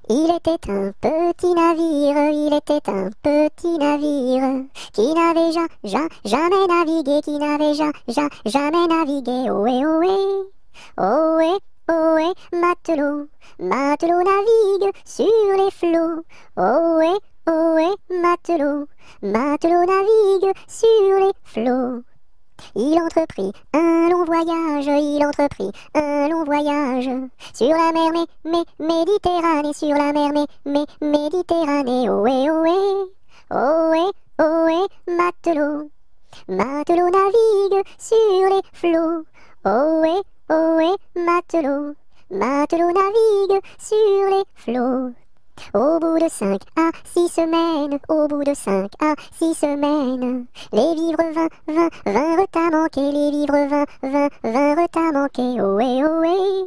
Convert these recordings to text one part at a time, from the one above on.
Il était un petit navire, il était un petit navire qui n'avait jamais navigué, qui n'avait jamais navigué. Ohé, ohé, ohé, ohé, matelot, matelot navigue sur les flots. Ohé, ohé, matelot, matelot navigue sur les flots. Il entreprit un long voyage, il entreprit un long voyage sur la mer Méditerranée, sur la mer Méditerranée. Ohé, ohé, ohé, ohé, matelot, matelot navigue sur les flots. Ohé, ohé, matelot, matelot navigue sur les flots. Au bout de 5 à 6 semaines, au bout de 5 à 6 semaines, les vivres vinrent à manquer, les vivres vinrent à manquer. Ohé, ohé,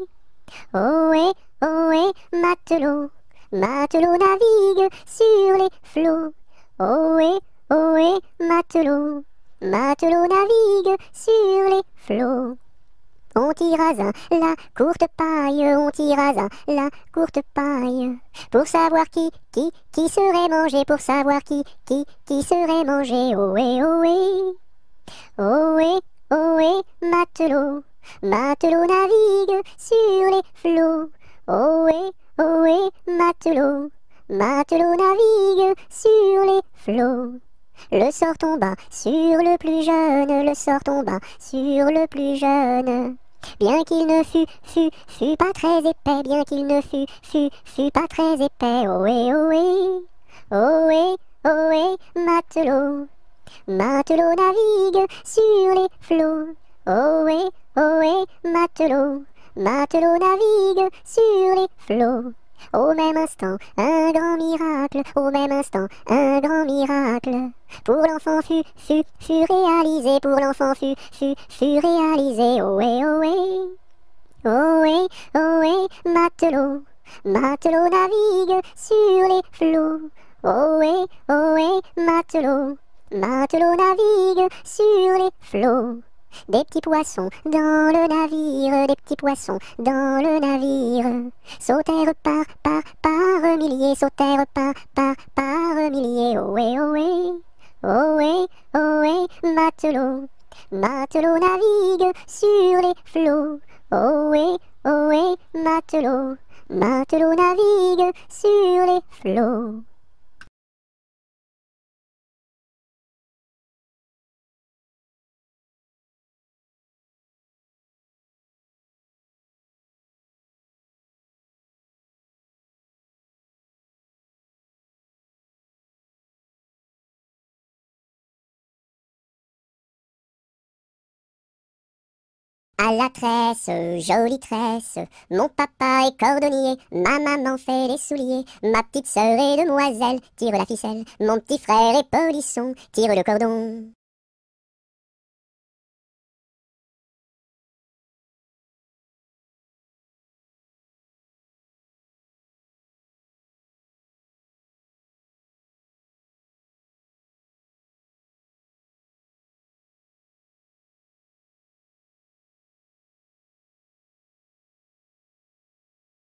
ohé, ohé, matelot, matelot navigue sur les flots. Ohé, ohé, matelot, matelot navigue sur les flots. On tira la courte paille, on tira la courte paille, pour savoir qui serait mangé, pour savoir qui serait mangé. Ohé, ohé, ohé, ohé, matelot, matelot navigue sur les flots. Ohé, ohé, matelot, matelot navigue sur les flots. Le sort tomba sur le plus jeune, le sort tomba sur le plus jeune. Bien qu'il ne fût pas très épais, bien qu'il ne fût pas très épais. Ohé, ohé, ohé, ohé, matelot, matelot navigue sur les flots. Ohé, ohé, matelot, matelot navigue sur les flots. Au même instant, un grand miracle, au même instant, un grand miracle. Pour l'enfant fut réalisé, pour l'enfant fut réalisé. Ohé, ohé, ohé, ohé, matelot, matelot navigue sur les flots. Ohé, ohé, matelot, matelot navigue sur les flots. Des petits poissons dans le navire, des petits poissons dans le navire, sautèrent par milliers, sautèrent par milliers. Ohé, ohé, ohé, ohé, matelot, matelot navigue sur les flots. Ohé, ohé, matelot, matelot navigue sur les flots. À la tresse, jolie tresse, mon papa est cordonnier, ma maman fait les souliers, ma petite sœur est demoiselle, tire la ficelle, mon petit frère est polisson, tire le cordon.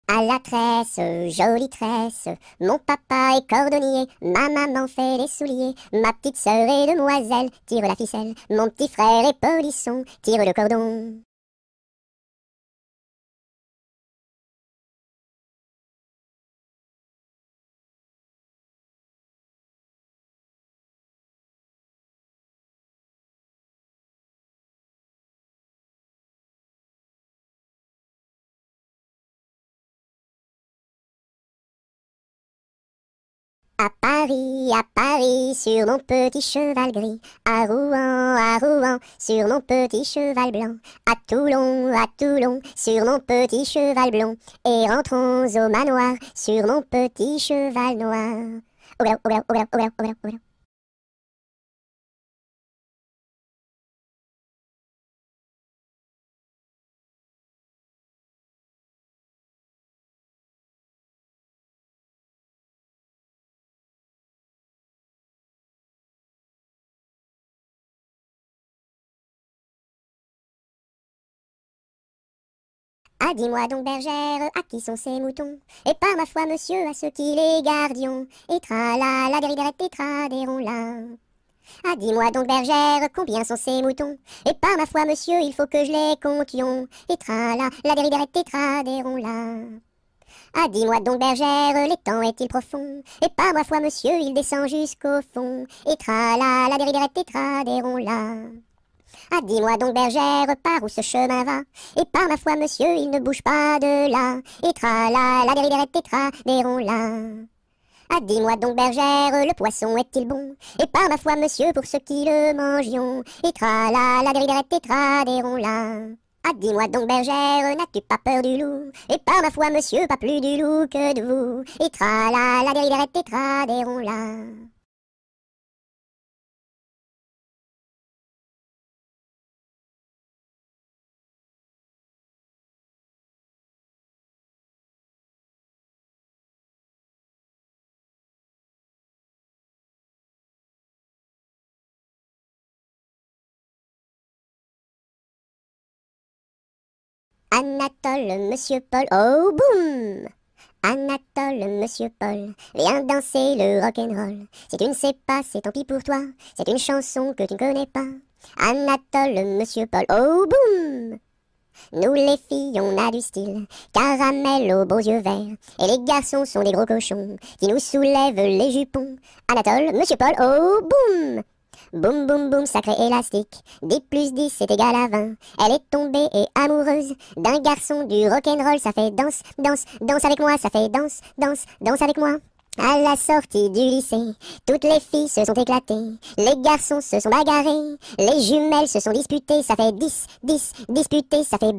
À la tresse, jolie tresse, mon papa est cordonnier, ma maman fait les souliers, ma petite sœur est demoiselle, tire la ficelle, mon petit frère est polisson, tire le cordon. À Paris, sur mon petit cheval gris, à Rouen, sur mon petit cheval blanc, à Toulon, sur mon petit cheval blond, et rentrons au manoir, sur mon petit cheval noir. Oula, oula, oula, oula, oula, oula. Ah, dis-moi donc, bergère, à qui sont ces moutons? Et par ma foi, monsieur, à ceux qui les gardions. Et tra-la, la déridérette, et tra-déron-la. Ah, dis-moi donc, bergère, combien sont ces moutons? Et par ma foi, monsieur, il faut que je les comptions. Et tra-la, la déridérette, et tra-déron-la. Ah, dis-moi donc, bergère, l'étang est-il profond? Et par ma foi, monsieur, il descend jusqu'au fond. Et tra-la, la déridérette, et tra-déron-la. Ah, dis-moi donc, bergère, par où ce chemin va? Et par ma foi, monsieur, il ne bouge pas de là. Et tra-la, la déridérette, et tra-déron-la. Ah, dis-moi donc, bergère, le poisson est-il bon? Et par ma foi, monsieur, pour ceux qui le mangions. Et tra-la, la déridérette, et tra-déron-la. Ah, dis-moi donc, bergère, n'as-tu pas peur du loup? Et par ma foi, monsieur, pas plus du loup que de vous. Et tra-la, la déridérette, et tra-déron-la. Anatole, monsieur Paul, oh boum! Anatole, monsieur Paul, viens danser le rock'n'roll. Si tu ne sais pas, c'est tant pis pour toi, c'est une chanson que tu ne connais pas. Anatole, monsieur Paul, oh boum! Nous les filles, on a du style, caramel aux beaux yeux verts. Et les garçons sont des gros cochons, qui nous soulèvent les jupons. Anatole, monsieur Paul, oh boum! Boum boum boum, sacré élastique, 10 plus 10 c'est égal à 20. Elle est tombée et amoureuse d'un garçon du rock'n'roll, ça fait danse, danse, danse avec moi, ça fait danse, danse, danse avec moi. À la sortie du lycée, toutes les filles se sont éclatées, les garçons se sont bagarrés, les jumelles se sont disputées, ça fait 10, 10, disputé, ça fait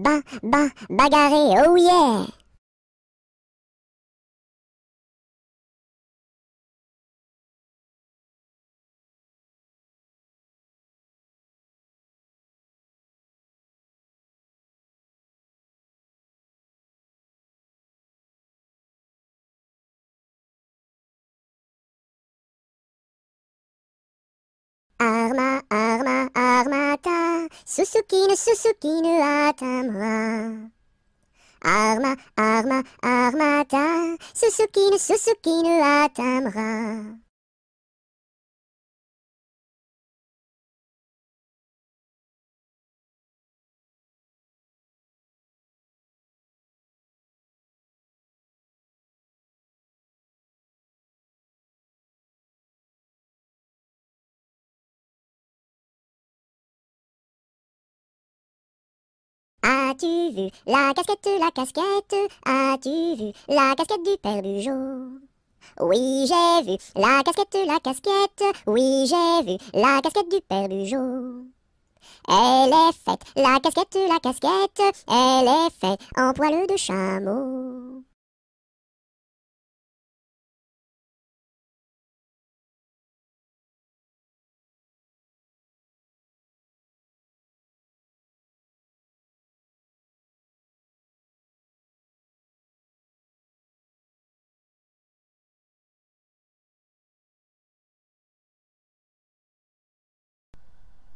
bagarré, oh yeah! Armata, Suzuki ne atteindra. Armata, Suzuki ne atteindra. As-tu vu la casquette, as-tu vu la casquette du père Bugeaud? Oui, j'ai vu la casquette, oui, j'ai vu la casquette du père Bugeaud. Elle est faite, la casquette, elle est faite en poil de chameau.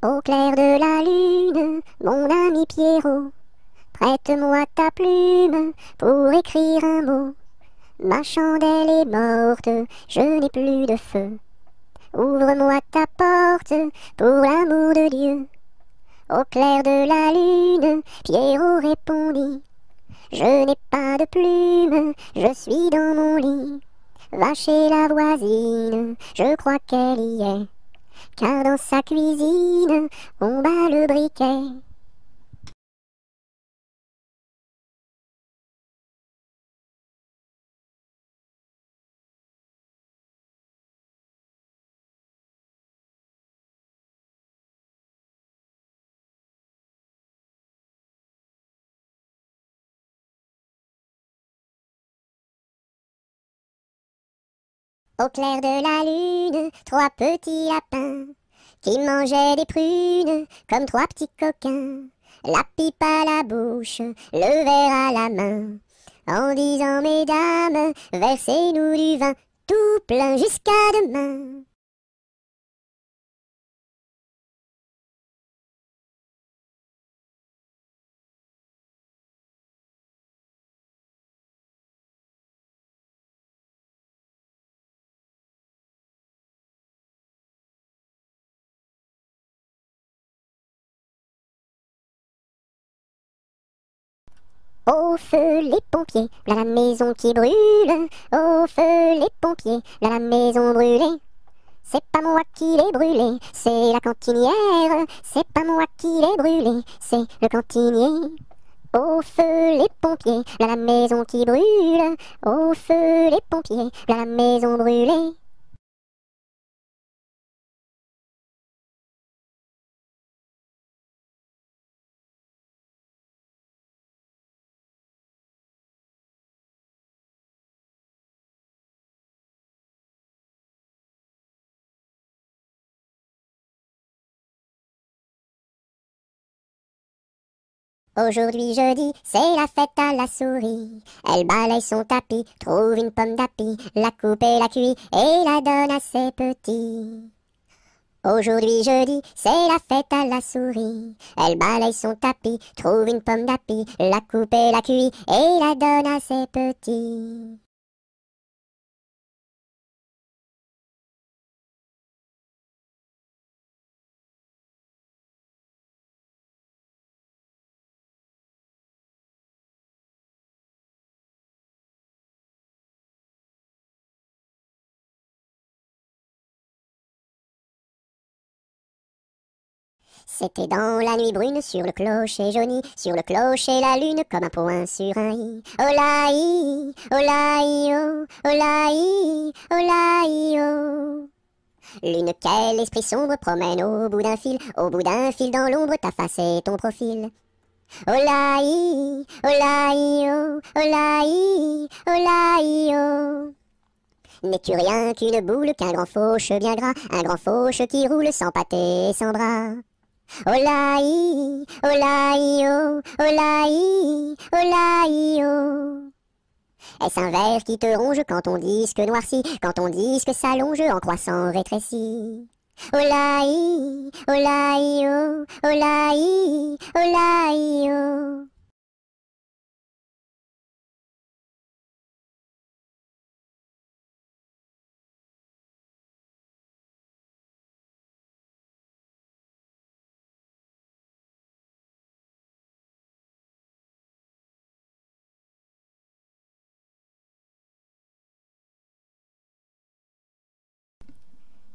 Au clair de la lune, mon ami Pierrot, prête-moi ta plume pour écrire un mot. Ma chandelle est morte, je n'ai plus de feu. Ouvre-moi ta porte pour l'amour de Dieu. Au clair de la lune, Pierrot répondit. Je n'ai pas de plume, je suis dans mon lit. Va chez la voisine, je crois qu'elle y est. Car dans sa cuisine, on bat le briquet. Au clair de la lune, trois petits lapins qui mangeaient des prunes comme trois petits coquins. La pipe à la bouche, le verre à la main, en disant mesdames, versez-nous du vin tout plein jusqu'à demain. Au feu les pompiers, là la maison qui brûle. Au feu les pompiers, là la maison brûlée. C'est pas moi qui l'ai brûlé, c'est la cantinière. C'est pas moi qui l'ai brûlé, c'est le cantinier. Au feu les pompiers, là la maison qui brûle. Au feu les pompiers, là la maison brûlée. Aujourd'hui jeudi, c'est la fête à la souris. Elle balaye son tapis, trouve une pomme d'api, la coupe et la cuit et la donne à ses petits. Aujourd'hui jeudi, c'est la fête à la souris. Elle balaye son tapis, trouve une pomme d'api, la coupe et la cuit et la donne à ses petits. C'était dans la nuit brune sur le clocher jauni, sur le clocher la lune comme un point sur un i. Olaï, olaï, oh, olaï, olaï, oh. Lune quel esprit sombre promène au bout d'un fil dans l'ombre ta face et ton profil. Olaï, olaï, oh, olaï, olaï, oh. N'es-tu rien qu'une boule, qu'un grand fauche bien gras, un grand fauche qui roule sans pâté et sans bras. Olaï, olaï, oh, olaï, olaï, oh. Est-ce un ver qui te ronge quand ton disque noircit, quand ton disque s'allonge en croissant rétréci? Olaï, olaï, oh, olaï, olaï, oh.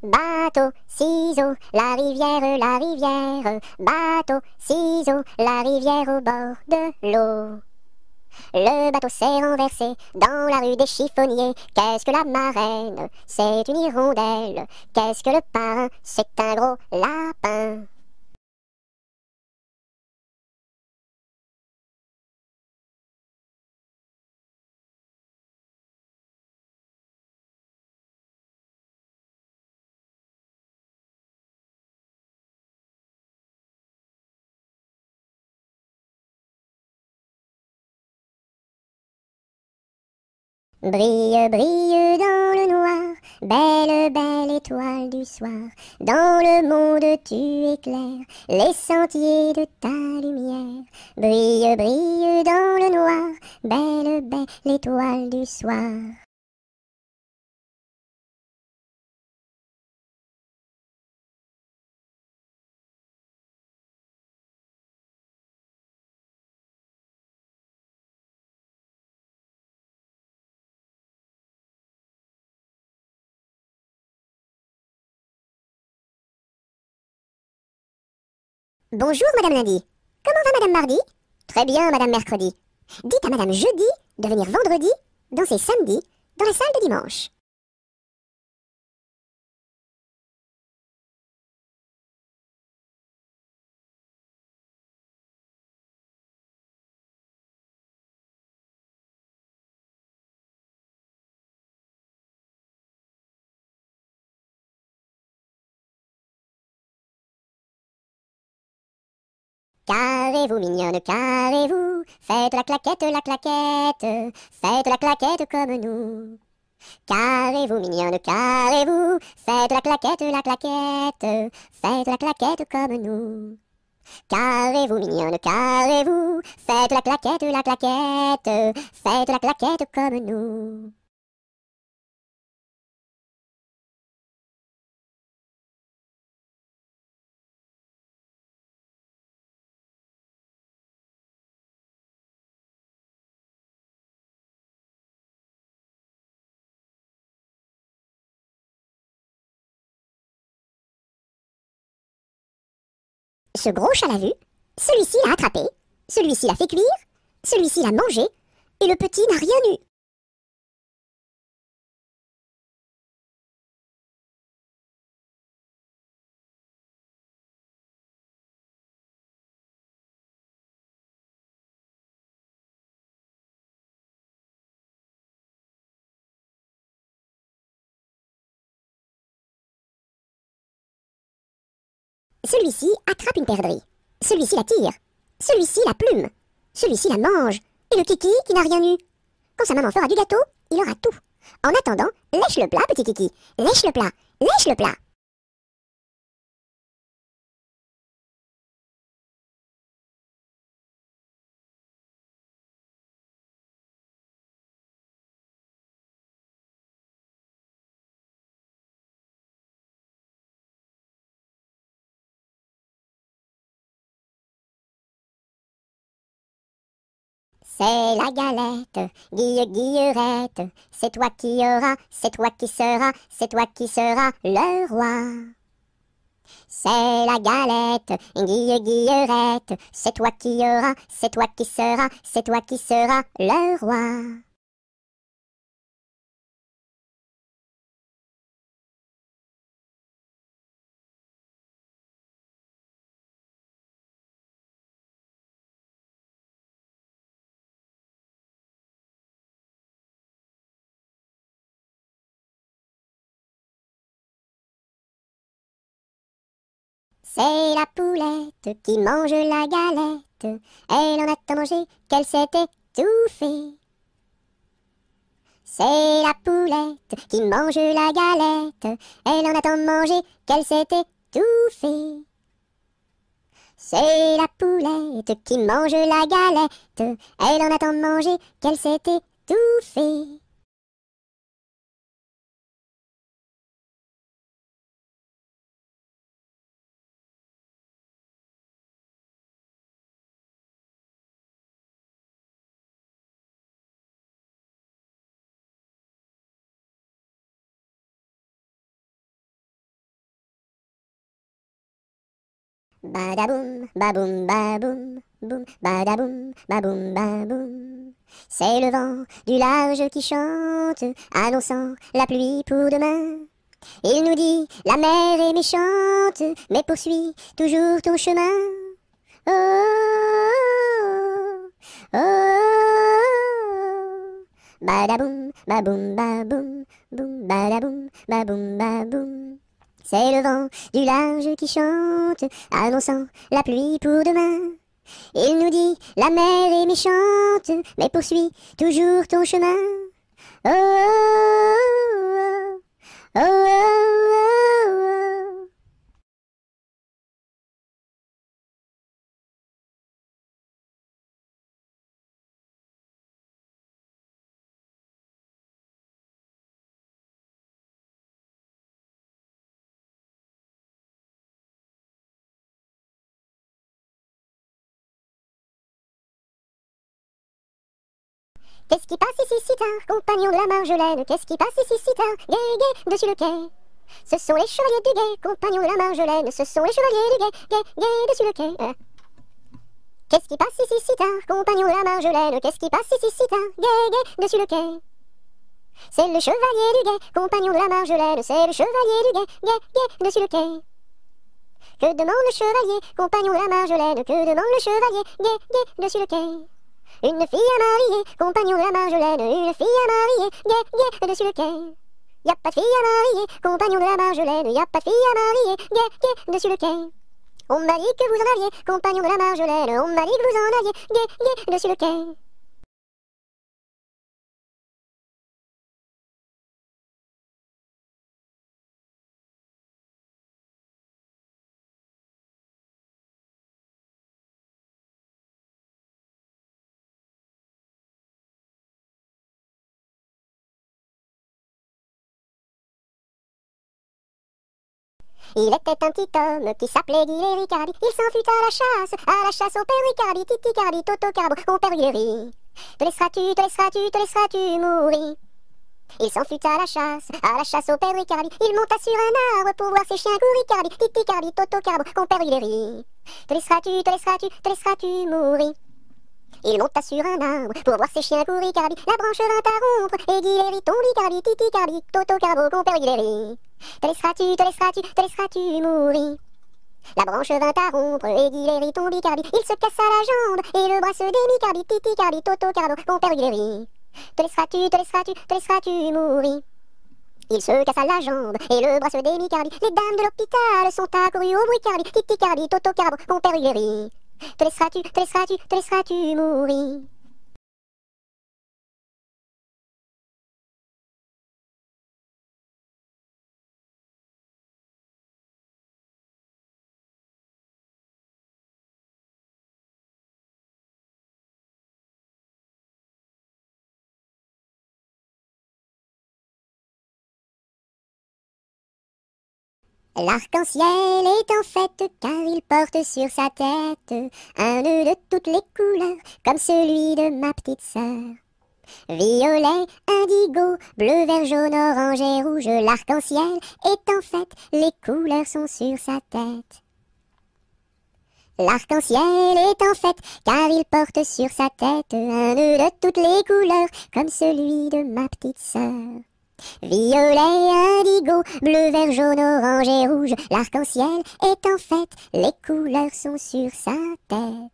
Bateau, ciseaux, la rivière, la rivière. Bateau, ciseaux, la rivière au bord de l'eau. Le bateau s'est renversé dans la rue des chiffonniers. Qu'est-ce que la marraine? C'est une hirondelle. Qu'est-ce que le parrain? C'est un gros lapin. Brille, brille dans le noir, belle, belle étoile du soir. Dans le monde tu éclaires les sentiers de ta lumière. Brille, brille dans le noir, belle, belle étoile du soir. Bonjour Madame Lundi. Comment va Madame Mardi? Très bien Madame Mercredi. Dites à Madame Jeudi de venir vendredi, danser samedi, dans la salle de dimanche. Carrez-vous mignonne, carrez-vous, faites la claquette, faites la claquette comme nous. Carrez-vous mignonne, carrez-vous, faites la claquette, faites la claquette comme nous. Carrez-vous mignonne, carrez-vous, faites la claquette, faites la claquette comme nous. Ce gros chat l'a vu, celui-ci l'a attrapé, celui-ci l'a fait cuire, celui-ci l'a mangé, et le petit n'a rien eu. Celui-ci attrape une perdrix, celui-ci la tire, celui-ci la plume, celui-ci la mange, et le kiki qui n'a rien eu. Quand sa maman fera du gâteau, il aura tout. En attendant, lèche le plat, petit kiki, lèche le plat, lèche le plat. C'est la galette, guillerette, c'est toi qui auras, c'est toi qui seras, c'est toi qui seras le roi. C'est la galette, guillerette, c'est toi qui auras, c'est toi qui seras, c'est toi qui seras le roi. C'est la poulette qui mange la galette. Elle en a tant mangé qu'elle s'est étouffée. C'est la poulette qui mange la galette. Elle en a tant mangé qu'elle s'est étouffée. C'est la poulette qui mange la galette. Elle en a tant mangé qu'elle s'est étouffée. Badaboum, baboum, baboum, boum, badaboum, baboum, baboum. C'est le vent du large qui chante, annonçant la pluie pour demain. Il nous dit, la mer est méchante, mais poursuis toujours ton chemin. Oh, oh, oh, oh. Badaboum, baboum, baboum, boum, badaboum, baboum, baboum. C'est le vent du large qui chante, annonçant la pluie pour demain. Il nous dit, la mer est méchante, mais poursuis toujours ton chemin. Oh, oh, oh, oh, oh, oh. Qu'est-ce qui passe ici si tard, compagnon de la Marjolaine? Qu'est-ce qui passe ici si tard, gai, gai, dessus le quai? Ce sont les chevaliers du guet, compagnons de la Marjolaine. Ce sont les chevaliers du guet, gai, gai, dessus le quai. Qu'est-ce qui passe ici si tard, compagnons de la Marjolaine? Qu'est-ce qui passe ici si tard, gai, gai, dessus le quai? C'est le chevalier du guet, compagnon de la Marjolaine. C'est le chevalier du guet, gai, gai, dessus le quai. Que demande le chevalier, compagnon de la Marjolaine? Que demande le chevalier, gai, gai, dessus le quai? Une fille à marier, compagnon de la Marjolaine. Une fille à marier, gai, gai, dessus le quai. Y a pas de fille à marier, compagnon de la Marjolaine. Y a pas de fille à marier, gai, gai, dessus le quai. On m'a dit que vous en aviez, compagnon de la Marjolaine. On m'a dit que vous en aviez, gai, gai, dessus le quai. Il était un petit homme qui s'appelait Guy Ricardi. Il s'enfuit à la chasse au père Ricardi, Titi Cardi, Toto Carbo, on perd le riz. Te laisseras-tu mourir? Il s'en fut à la chasse au père Ricardi. Il monta sur un arbre pour voir ses chiens courir. Ricardi, Titi Cardi, Toto Carbo, compère Hilary. Te laisseras-tu mourir. Il monta sur un arbre pour voir ses chiens courir. Ricardi, la branche vint à rompre et Hilary tombe. Ricardi, Titi Cardi, Toto Carbo, compère Hilary. Te laisseras-tu mourir. La branche vint à rompre et Hilary tombe. Ricardi, il se cassa la jambe et le bras se démit. Cardi, Titi Cardi, Toto Carbo, compère Hilary. Te laisseras-tu mourir. Il se cassa la jambe et le bras se démit. Cardi, les dames de l'hôpital sont accourues au bruit. Cardi, Titi Cardi, Toto Carbo, compère Hilary. Te laisseras-tu mourir. L'arc-en-ciel est en fête car il porte sur sa tête un nœud de toutes les couleurs comme celui de ma petite sœur. Violet, indigo, bleu, vert, jaune, orange et rouge, l'arc-en-ciel est en fête, les couleurs sont sur sa tête. L'arc-en-ciel est en fête car il porte sur sa tête un nœud de toutes les couleurs comme celui de ma petite sœur. Violet, indigo, bleu, vert, jaune, orange et rouge, l'arc-en-ciel est en fête, les couleurs sont sur sa tête.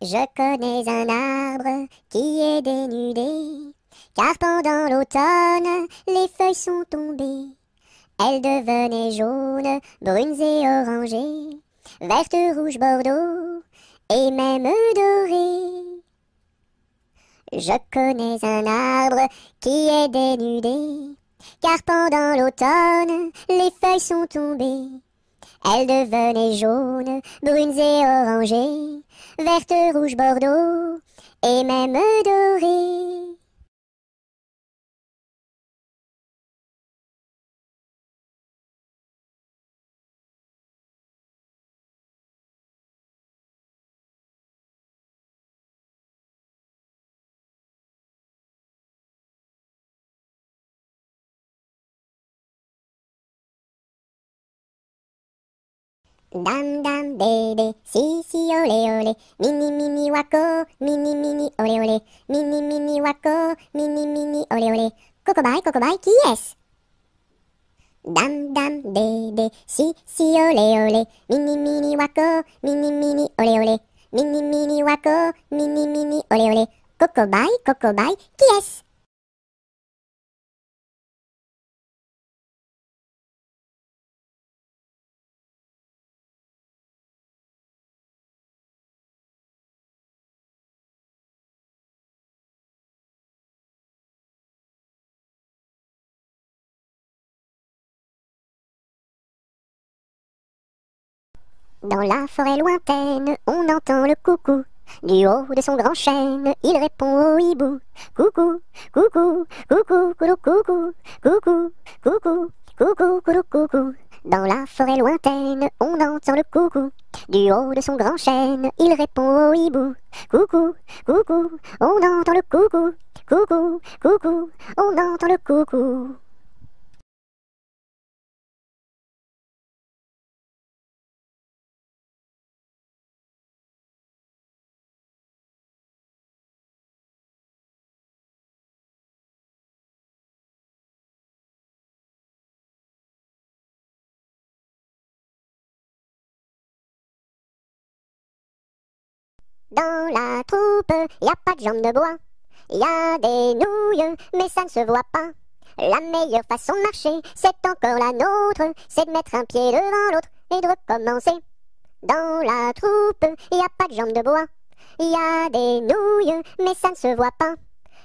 Je connais un arbre qui est dénudé, car pendant l'automne, les feuilles sont tombées. Elles devenaient jaunes, brunes et orangées, vertes, rouges, bordeaux, et même dorées. Je connais un arbre qui est dénudé, car pendant l'automne, les feuilles sont tombées. Elles devenaient jaunes, brunes et orangées, vertes, rouges, bordeaux, et même dorées. Dam dam bébé, si si olé olé, mini mini wako, mini olé olé, mini wako, mini olé olé. Cocobaye, qui est-ce? Dam dam bébé, si si olé olé, mini wako, mini olé olé, mini wako, mini olé olé. Cocobaye, qui est-ce? Dans la forêt lointaine, on entend le coucou. Du haut de son grand chêne, il répond au hibou. Coucou, coucou, coucou, coucou, coucou, coucou, coucou, coucou, coucou, coucou. Dans la forêt lointaine, on entend le coucou. Du haut de son grand chêne, il répond au hibou. Coucou, coucou, on entend le coucou. Coucou, coucou, on entend le coucou. Dans la troupe, y a pas de jambes de bois. Y a des nouilles, mais ça ne se voit pas. La meilleure façon de marcher, c'est encore la nôtre. C'est de mettre un pied devant l'autre et de recommencer. Dans la troupe, y a pas de jambes de bois. Y a des nouilles, mais ça ne se voit pas.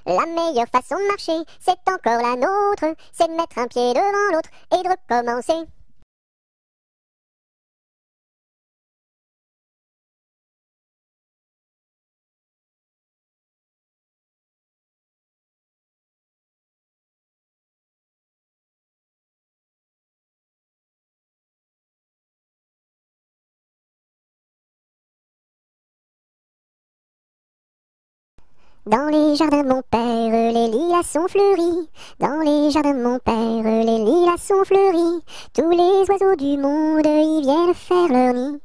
La meilleure façon de marcher, c'est encore la nôtre. C'est de mettre un pied devant l'autre et de recommencer. Dans les jardins de mon père, les lilas sont fleuris. Dans les jardins de mon père, les lilas sont fleuris. Tous les oiseaux du monde y viennent faire leur nid.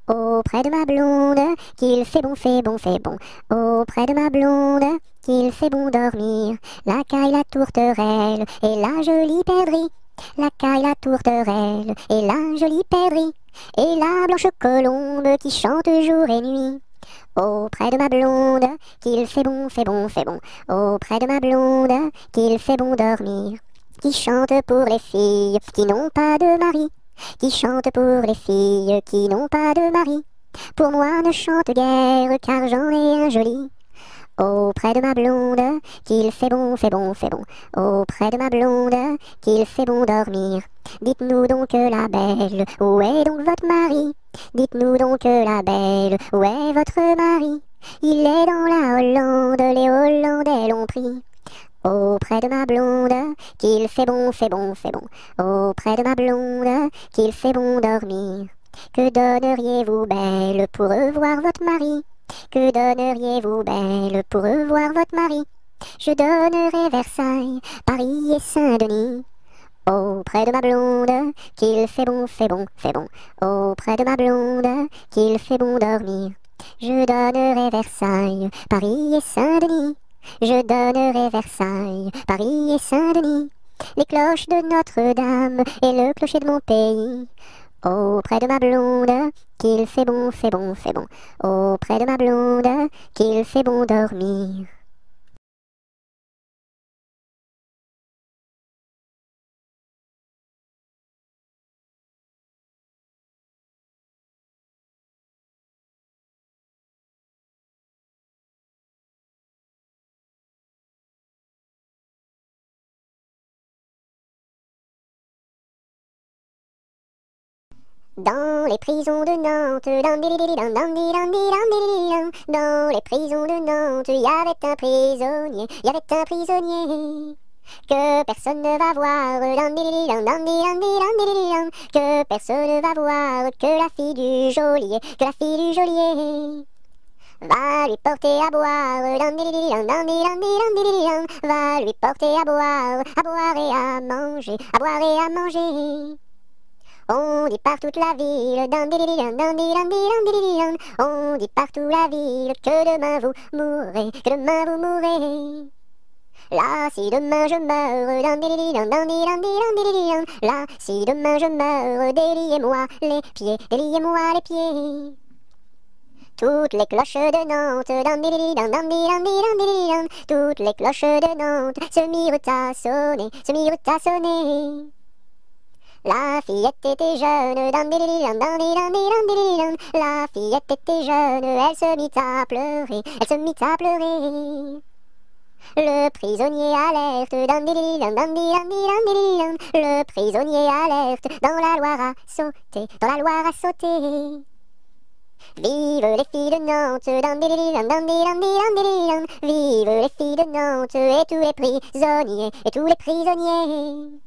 Auprès de ma blonde, qu'il fait bon, fait bon, fait bon. Auprès de ma blonde, qu'il fait bon dormir. La caille, la tourterelle et la jolie perdrix. La caille, la tourterelle et la jolie perdrix. Et la blanche colombe qui chante jour et nuit. Auprès de ma blonde, qu'il fait bon, fait bon, fait bon. Auprès de ma blonde, qu'il fait bon dormir. Qui chante pour les filles qui n'ont pas de mari. Qui chante pour les filles qui n'ont pas de mari. Pour moi ne chante guère car j'en ai un joli. Auprès de ma blonde, qu'il fait bon, fait bon, fait bon. Auprès de ma blonde, qu'il fait bon dormir. Dites-nous donc la belle, où est donc votre mari? Dites-nous donc la belle, où est votre mari? Il est dans la Hollande, les Hollandais l'ont pris. Auprès de ma blonde, qu'il fait bon, fait bon, fait bon. Auprès de ma blonde, qu'il fait bon dormir. Que donneriez-vous belle pour revoir votre mari? Que donneriez-vous belle pour revoir votre mari? Je donnerais Versailles, Paris et Saint-Denis. Auprès de ma blonde, qu'il fait bon, fait bon, fait bon. Auprès de ma blonde, qu'il fait bon dormir. Je donnerai Versailles, Paris et Saint-Denis. Je donnerai Versailles, Paris et Saint-Denis. Les cloches de Notre-Dame et le clocher de mon pays. Auprès de ma blonde, qu'il fait bon, fait bon, fait bon. Auprès de ma blonde, qu'il fait bon dormir. Dans les prisons de Nantes, dans les prisons de Nantes, il y avait un prisonnier, il y avait un prisonnier que personne ne va voir, que personne ne va voir, que la fille du geôlier, que la fille du geôlier va lui porter à boire, va lui porter à boire et à manger, à boire et à manger. On dit par toute la ville, on dit partout la ville que demain vous mourrez, que demain vous mourrez. Là, si demain je meurs, là, si demain je meurs, déliez-moi les pieds, déliez-moi les pieds. Toutes les cloches de Nantes, toutes les cloches de Nantes se mirent à sonner, se mirent à sonner. La fillette était jeune, la fillette était jeune, elle se mit à pleurer, elle se mit à pleurer. Le prisonnier alerte, le prisonnier alerte, dans la Loire à sauter, dans la Loire à sauter. Vive les filles de Nantes, vive les filles de Nantes, et tous les prisonniers, et tous les prisonniers.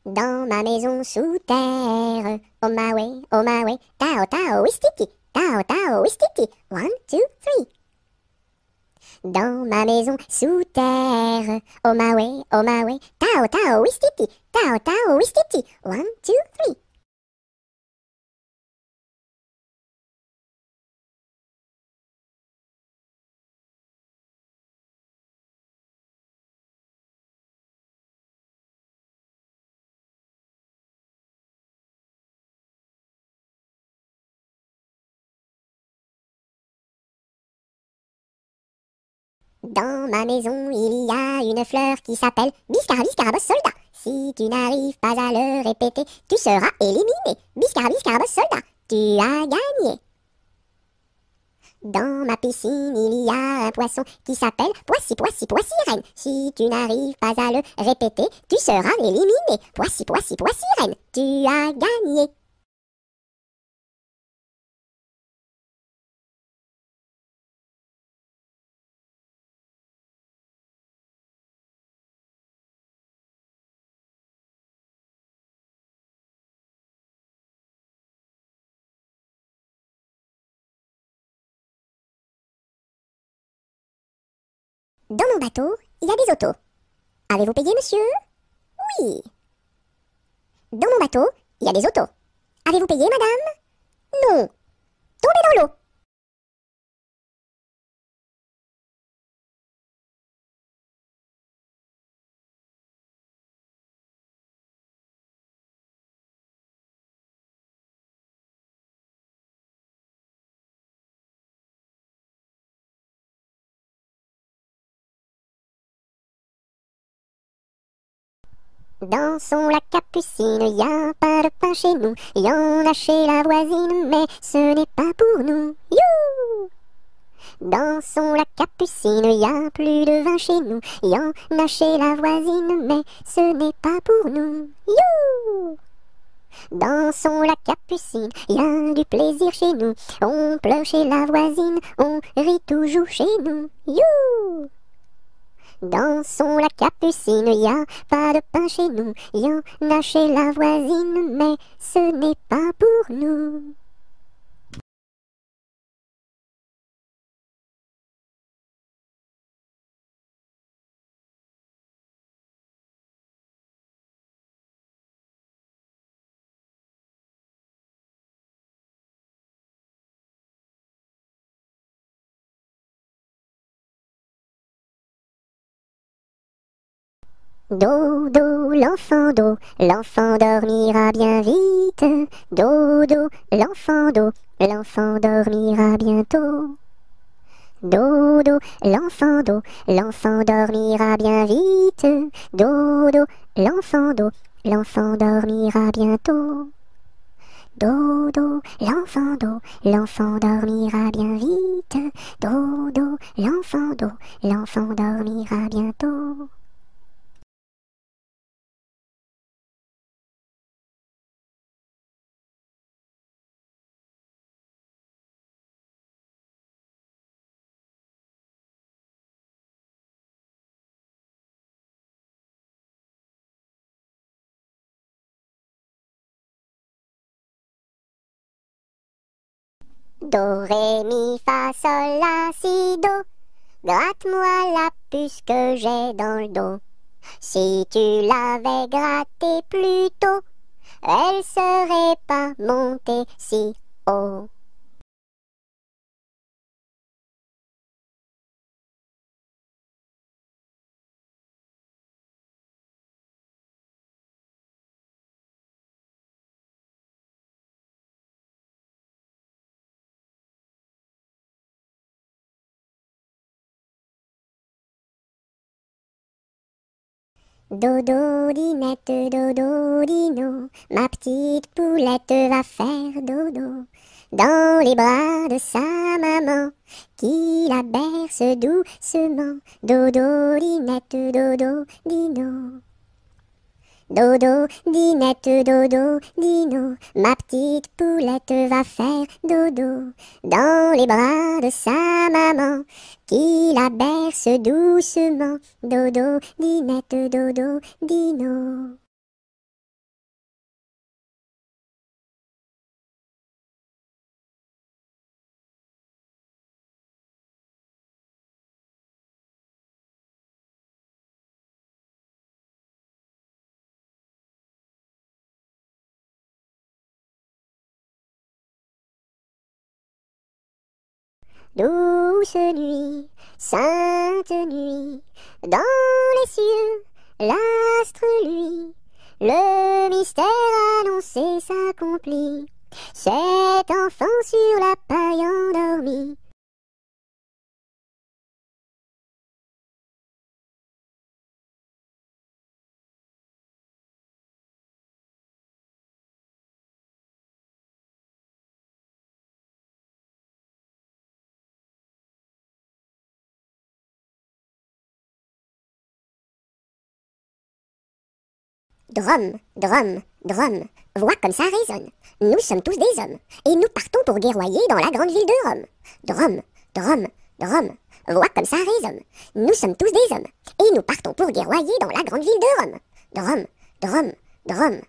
Dans ma maison sous terre, oh my way, tao tao wistiki, tao tao wistiki, 1, 2, 3. Dans ma maison sous terre, oh my way, tao tao wistiki, tao tao wistiki, 1, 2, 3. Dans ma maison, il y a une fleur qui s'appelle Biscarabis soldat. Si tu n'arrives pas à le répéter, tu seras éliminé. Biscarabis soldat, tu as gagné. Dans ma piscine, il y a un poisson qui s'appelle Poissy reine. Si tu n'arrives pas à le répéter, tu seras éliminé. Poissy reine, tu as gagné. Dans mon bateau, il y a des autos. Avez-vous payé, monsieur? Oui. Dans mon bateau, il y a des autos. Avez-vous payé, madame? Non. Tombez dans l'eau. Dansons la capucine, y a pas de pain chez nous, y en a chez la voisine, mais ce n'est pas pour nous. You! Dansons la capucine, y a plus de vin chez nous, y en a chez la voisine, mais ce n'est pas pour nous. You! Dansons la capucine, y a du plaisir chez nous, on pleure chez la voisine, on rit toujours chez nous. You! Dansons la capucine, y a pas de pain chez nous, y en a chez la voisine, mais ce n'est pas pour nous. Dodo, l'enfant dormira bien vite. Dodo, l'enfant dormira bientôt. Dodo, l'enfant dormira bien vite. Dodo, l'enfant dormira bientôt. Dodo, l'enfant dormira bien vite. Dodo, l'enfant dormira bientôt. Do, ré, mi, fa, sol, la, si, do. Gratte-moi la puce que j'ai dans le dos. Si tu l'avais grattée plus tôt, elle serait pas montée si haut. Dodo, dinette, dodo, dino, ma petite poulette va faire dodo dans les bras de sa maman qui la berce doucement. Dodo, dinette, dodo, dino. Dodo, dinette, dodo, dino, ma petite poulette va faire dodo dans les bras de sa maman qui la berce doucement. Dodo, dinette, dodo, dino. Douce nuit, sainte nuit, dans les cieux, l'astre lui, le mystère annoncé s'accomplit. Cet enfant sur la paille endormi. Drum, drum, drum, voix comme ça résonne. Nous sommes tous des hommes, et nous partons pour guerroyer dans la grande ville de Rome. Drum, drum, drum, voix comme ça résonne. Nous sommes tous des hommes, et nous partons pour guerroyer dans la grande ville de Rome. Drum, drum, drum.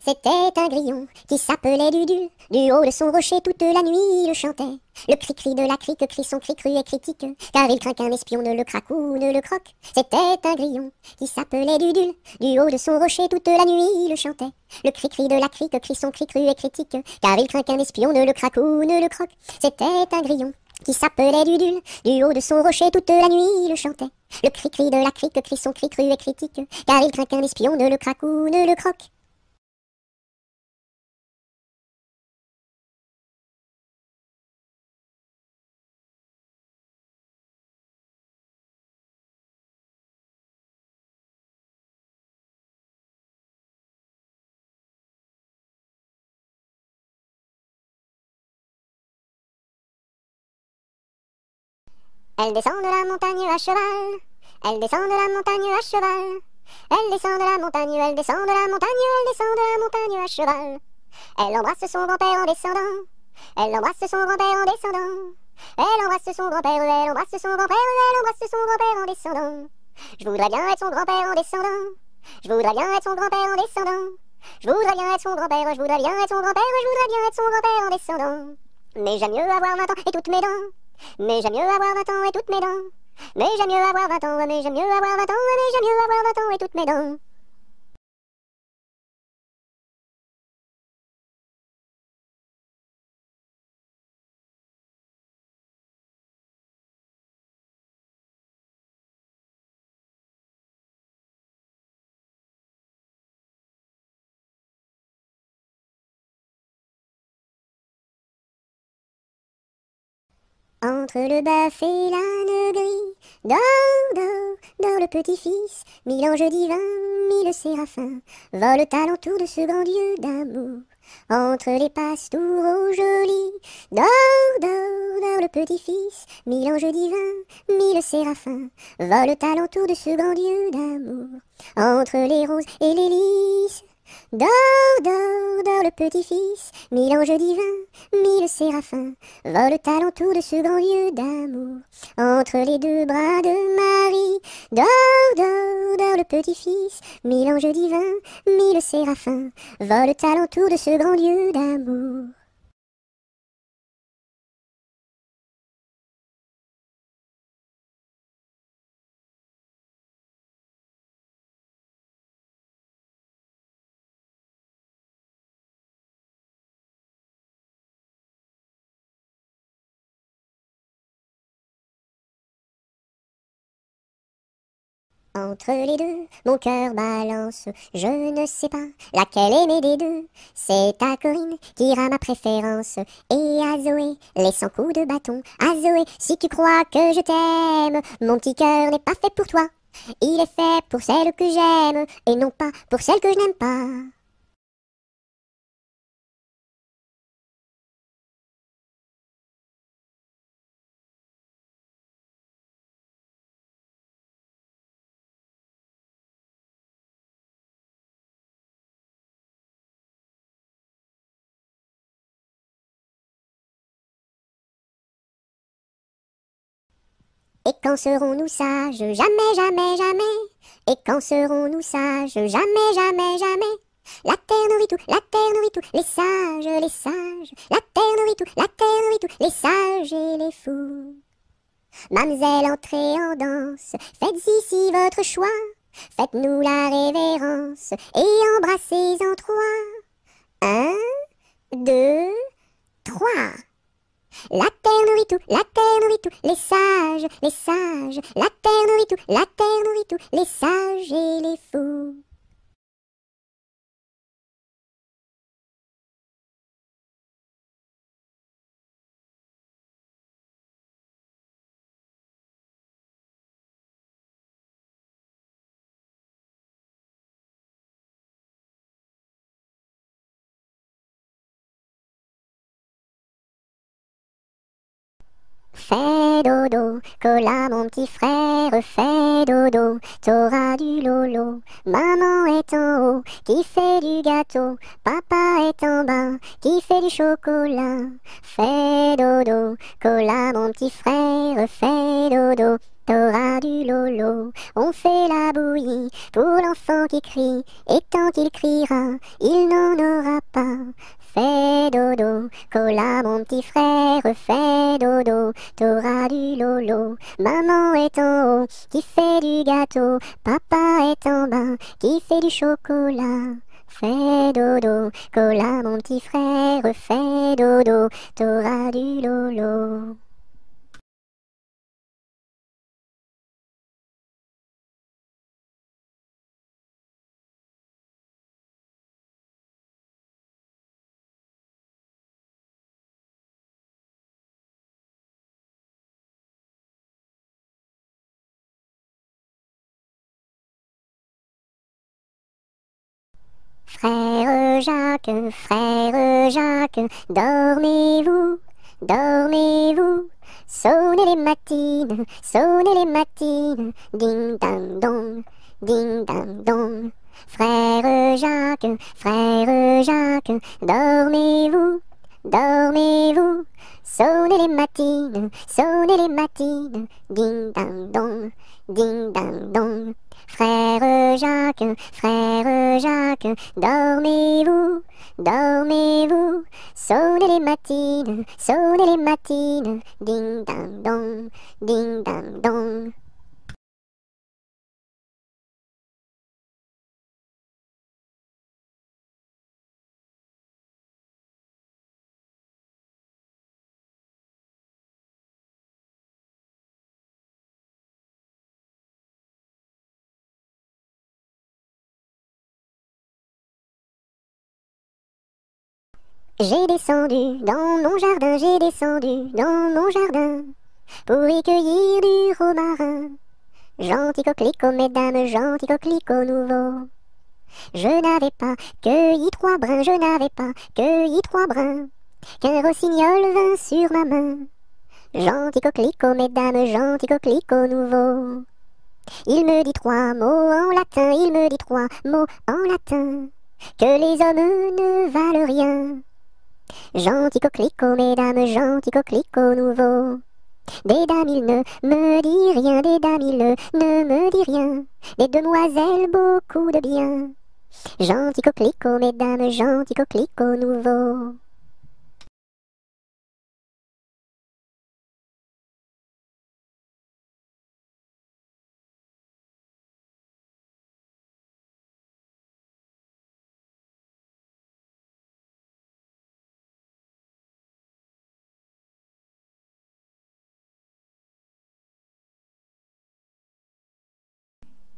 C'était un grillon qui s'appelait Dudule. Du haut de son rocher toute la nuit il chantait. Le cri-cri de la crique crie son cri cru et critique, car il craint qu'un espion ne le craque ou ne le croque. C'était un grillon qui s'appelait Dudule. Du haut de son rocher toute la nuit il chantait. Le cri-cri de la crique crie son cri cru et critique, car il craint qu'un espion ne le craque ou ne le croque. C'était un grillon qui s'appelait Dudule. Du haut de son rocher toute la nuit il chantait. Le cri-cri de la crique crie son cri cru et critique, car il craint qu'un espion ne le craque ou ne le croque. Elle descend de la montagne à cheval. Elle descend de la montagne à cheval. Elle descend de la montagne, elle descend de la montagne, elle descend de la montagne à cheval. Elle embrasse son grand-père en descendant. Elle embrasse son grand-père en descendant. Elle embrasse son grand-père, elle embrasse son grand-père, elle embrasse son grand-père en descendant. Je voudrais bien être son grand-père en descendant. Je voudrais bien être son grand-père en descendant. Je voudrais bien être son grand-père, je voudrais bien être son grand-père, je voudrais bien être son grand-père en descendant. Mais j'aime mieux avoir 20 ans et toutes mes dents. Mais j'aime mieux avoir 20 ans et toutes mes dents. Mais j'aime mieux avoir 20 ans, mais j'aime mieux avoir 20 ans, mais j'aime mieux avoir 20 ans et toutes mes dents. Entre le bœuf et l'âne gris, dors, dors, dors le petit-fils, mille anges divins, mille séraphins, volent alentour de ce grand Dieu d'amour. Entre les pastouraux jolis, dors, dors, dors le petit-fils, mille anges divins, mille séraphins, volent alentour de ce grand Dieu d'amour. Entre les roses et les lys, dors, dors, dors le petit-fils, mille anges divins, mille séraphins, volent alentour de ce grand Dieu d'amour. Entre les deux bras de Marie, dors, dors, dors le petit-fils, mille anges divins, mille séraphins, volent alentour de ce grand Dieu d'amour. Entre les deux, mon cœur balance, je ne sais pas laquelle aimer des deux. C'est à Corinne qu'ira ma préférence, et à Zoé, les 100 coups de bâton. À Zoé, si tu crois que je t'aime, mon petit cœur n'est pas fait pour toi. Il est fait pour celle que j'aime, et non pas pour celle que je n'aime pas. Et quand serons-nous sages? Jamais, jamais, jamais. Et quand serons-nous sages? Jamais, jamais, jamais. La terre nourrit tout, la terre nourrit tout, les sages, les sages. La terre nourrit tout, la terre nourrit tout, les sages et les fous. Mamselle, entrez en danse, faites ici votre choix. Faites-nous la révérence et embrassez en trois. Un, deux, trois. La terre nourrit tout, la terre nourrit tout, les sages, les sages. La terre nourrit tout, la terre nourrit tout, les sages et les fous. Fais dodo, cola mon petit frère, fais dodo, t'auras du lolo. Maman est en haut, qui fait du gâteau, papa est en bas, qui fait du chocolat. Fais dodo, cola mon petit frère, fais dodo, t'auras du lolo. On fait la bouillie pour l'enfant qui crie, et tant qu'il criera, il n'en aura pas. Fais dodo, cola mon petit frère, fais dodo, t'auras du lolo. Maman est en haut, qui fait du gâteau, papa est en bas, qui fait du chocolat. Fais dodo, cola mon petit frère, fais dodo, t'auras du lolo. Frère Jacques, dormez-vous, dormez-vous. Sonnez les matines, ding dang dong, ding dang dong. Frère Jacques, dormez-vous, dormez-vous. Sonnez les matines, ding dang dong, ding dang dong. Frère Jacques, dormez-vous, dormez-vous. Sonnez les matines, ding dang dong, ding dang dong. J'ai descendu dans mon jardin, j'ai descendu dans mon jardin pour y cueillir du romarin. Gentil coquelicot, mesdames, gentil coquelicot nouveau. Je n'avais pas cueilli 3 brins, je n'avais pas cueilli 3 brins, qu'un rossignol vint sur ma main. Gentil coquelicot, mesdames, gentil coquelicot nouveau. Il me dit 3 mots en latin, il me dit 3 mots en latin, que les hommes ne valent rien. Gentil coquelicot, mesdames, gentil coquelicot nouveau. Des dames, il ne me dit rien, des dames, il ne me dit rien. Des demoiselles, beaucoup de bien. Gentil coquelicot, mesdames, gentil coquelicot nouveau.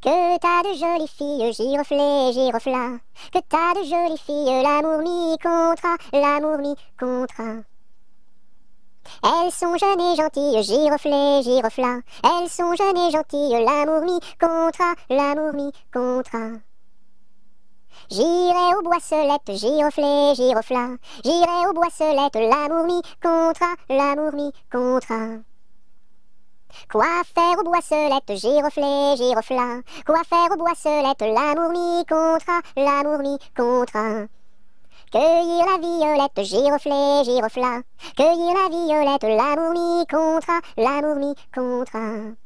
Que t'as de jolies filles, giroflées, girofla. Que t'as de jolies filles, l'amour mi contra, l'amour mi contra. Elles sont jeunes et gentilles, giroflées, girofla. Elles sont jeunes et gentilles, l'amour mi contra, l'amour mi contra. J'irai aux boisselettes, giroflées, girofla. J'irai aux boisselettes, l'amour mi contra, l'amour mi contra. Quoi faire aux boisselettes, giroflées, girofla? Quoi faire aux boisselettes, l'amour mi contra, l'amour mi contra. Cueillir la violette, giroflée, girofla. Cueillir la violette, l'amour mi contra, l'amour mi contra.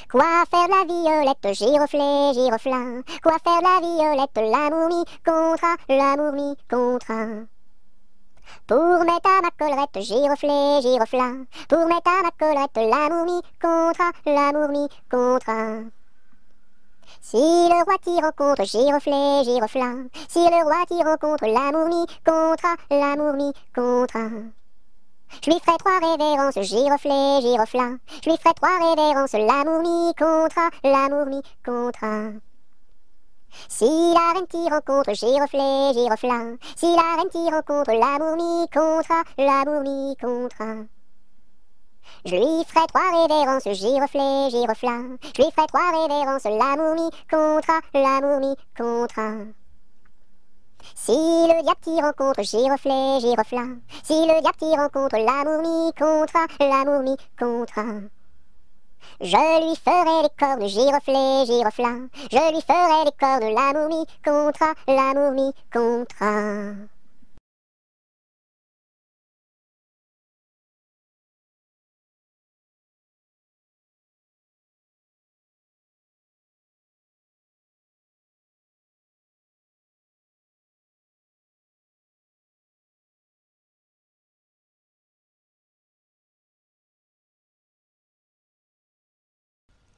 Quoi faire la violette, giroflée, girofla? Quoi faire la violette, l'amour mi contra, l'amour mi contra. Pour mettre à ma collerette, giroflée, girofla. Pour mettre à ma collerette, l'amour mi contra, l'amour mi contra. Si le roi t'y rencontre, giroflée, girofla. Si le roi t'y rencontre, l'amour mi contra, l'amour mi contra. Je lui ferai 3 révérences, giroflée, girofla. Je lui ferai 3 révérences, l'amour mi contra, l'amour mi contra. Si la reine t'y rencontre, giroflée, girofla. Si la reine t'y rencontre, l'amour mi contra, l'amour mi contra. Je lui ferai 3 révérences, giroflée, girofla. Je lui ferai 3 révérences, l'amour mi contra, l'amour mi contra. Si le diable t'y rencontre, giroflet, girofla. Si le diable t'y rencontre, l'amour m'y comptera, l'amour m'y comptera. Je lui ferai les cornes, giroflet, girofla. Je lui ferai les cornes, l'amour m'y comptera, l'amour m'y comptera.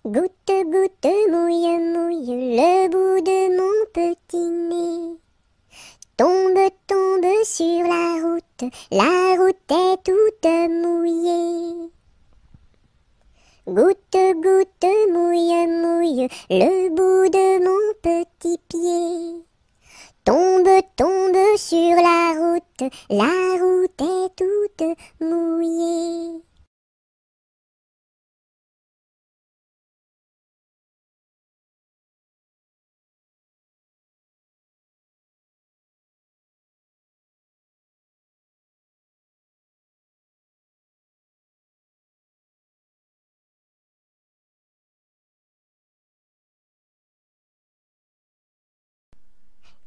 Goutte, goutte, mouille, mouille le bout de mon petit nez. Tombe, tombe sur la route est toute mouillée. Goutte, goutte, mouille, mouille le bout de mon petit pied. Tombe, tombe sur la route est toute mouillée.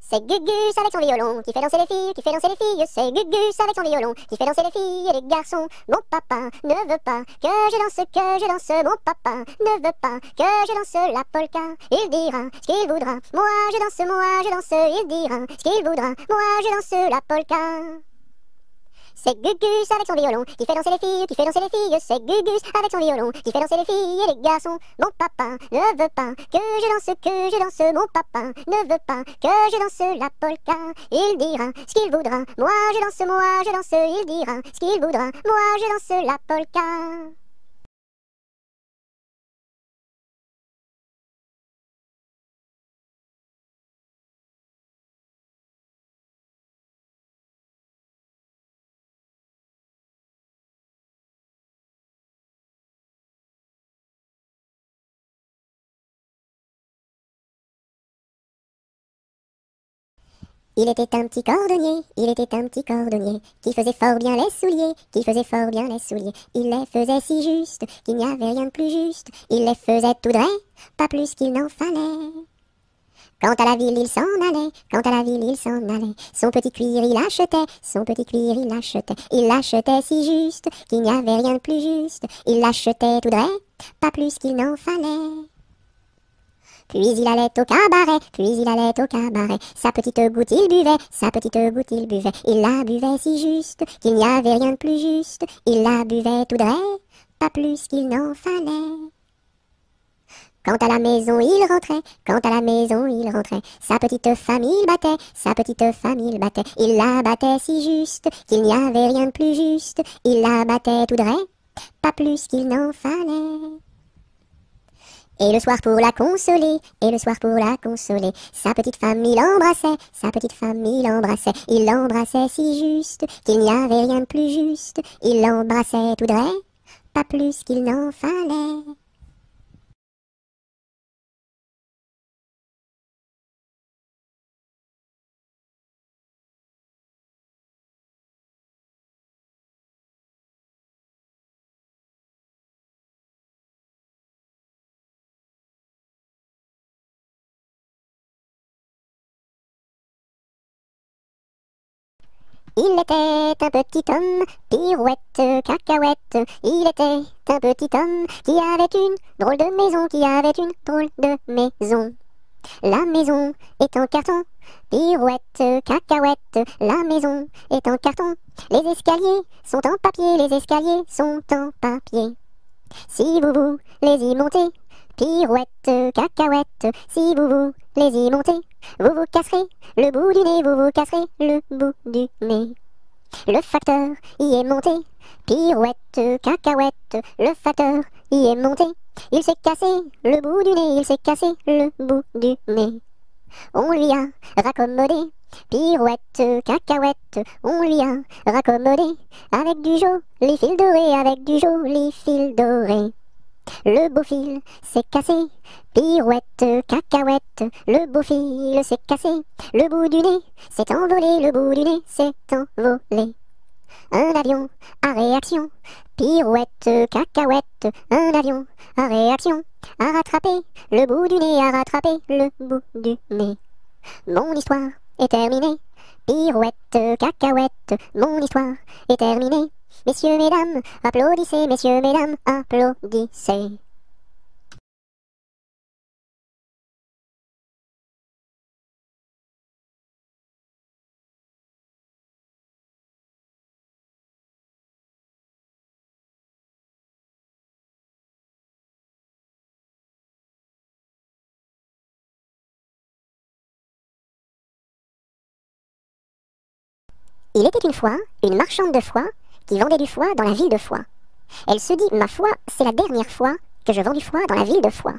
C'est Gugus avec son violon qui fait danser les filles, qui fait danser les filles. C'est Gugus avec son violon qui fait danser les filles et les garçons. Mon papa ne veut pas que je danse. Mon papa ne veut pas que je danse la polka. Il dira ce qu'il voudra. Moi je danse. Il dira ce qu'il voudra. Moi je danse la polka. C'est Gugus avec son violon qui fait danser les filles, qui fait danser les filles. C'est Gugus avec son violon qui fait danser les filles et les garçons. Mon papa ne veut pas que je danse. Mon papa ne veut pas que je danse la polka. Il dira ce qu'il voudra. Moi je danse. Il dira ce qu'il voudra. Moi je danse la polka. Il était un petit cordonnier, qui faisait fort bien les souliers, Il les faisait si juste, qu'il n'y avait rien de plus juste. Il les faisait tout droit, pas plus qu'il n'en fallait. Quand à la ville il s'en allait, son petit cuir il achetait, Il l'achetait si juste, qu'il n'y avait rien de plus juste. Il l'achetait tout droit, pas plus qu'il n'en fallait. Puis il allait au cabaret, sa petite goutte il buvait, il la buvait si juste, qu'il n'y avait rien de plus juste, il la buvait tout droit, pas plus qu'il n'en fallait. Quand à la maison il rentrait, sa petite famille battait, il la battait si juste, qu'il n'y avait rien de plus juste, il la battait tout droit, pas plus qu'il n'en fallait. Et le soir pour la consoler, sa petite femme il l'embrassait si juste, qu'il n'y avait rien de plus juste, il l'embrassait tout droit, pas plus qu'il n'en fallait. Il était un petit homme, pirouette, cacahuète. Il était un petit homme qui avait une drôle de maison, La maison est en carton, pirouette, cacahuète. La maison est en carton. Les escaliers sont en papier, Si vous les y montez, pirouette, cacahuète, si vous les y montez, vous casserez le bout du nez. Le facteur y est monté, pirouette, cacahuète, le facteur y est monté. Il s'est cassé le bout du nez, On lui a raccommodé, pirouette, cacahuète, on lui a raccommodé, avec du joli fil doré, le beau fil s'est cassé. Pirouette, cacahuète, le beau fil s'est cassé. Le bout du nez s'est envolé, le bout du nez s'est envolé. Un avion à réaction, pirouette, cacahuète, un avion à réaction, a rattrapé le bout du nez, a rattrapé le bout du nez. Mon histoire est terminée, pirouette, cacahuète, mon histoire est terminée. Messieurs, mesdames, applaudissez, messieurs, mesdames, applaudissez. Il était une fois une marchande de foie qui vendait du foie dans la ville de Foix. Elle se dit, ma foi, c'est la dernière fois que je vends du foie dans la ville de Foix.